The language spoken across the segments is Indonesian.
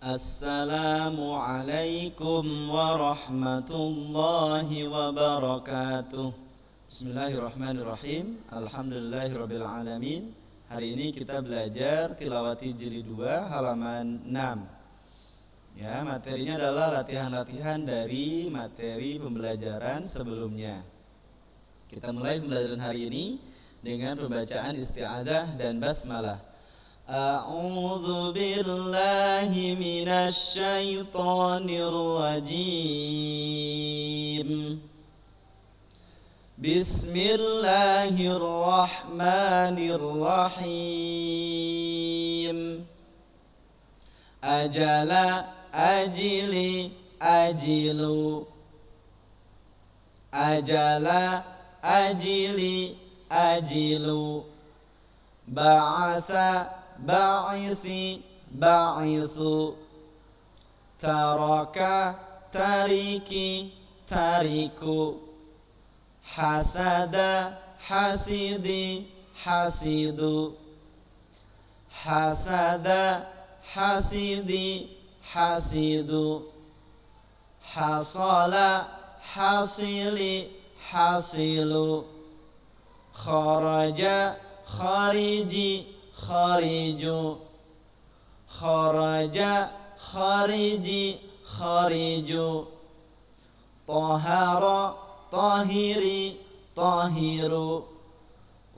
Assalamualaikum warahmatullahi wabarakatuh. Bismillahirrahmanirrahim. Alhamdulillahirabbil alamin. Hari ini kita belajar tilawati jilid 2 halaman 6. Ya, materinya adalah latihan-latihan dari materi pembelajaran sebelumnya. Kita mulai pembelajaran hari ini dengan pembacaan isti'adzah dan basmalah. A'udzu billahi minasy syaithanir rajim. Bismillahirrahmanirrahim. Ajala ajili ajilu. Ajala ajili ajilu. Ba'atha ba'ithi ba'ithu. Taraka tariki tariku. Hasada hasidi hasidu. Hasada hasidi hasidu. Hasala hasili hasilu. Kharaja khariji khariju. Kharaja khariji khariju. Tahara tahiri tahiru.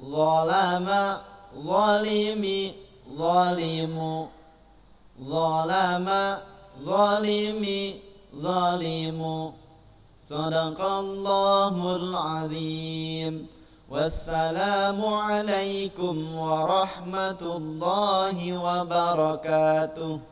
Zalama zalimi zalimu. Zalama zalimi zalimu. Sadaqallahul azim. Wassalamu alaikum warahmatullahi wabarakatuh.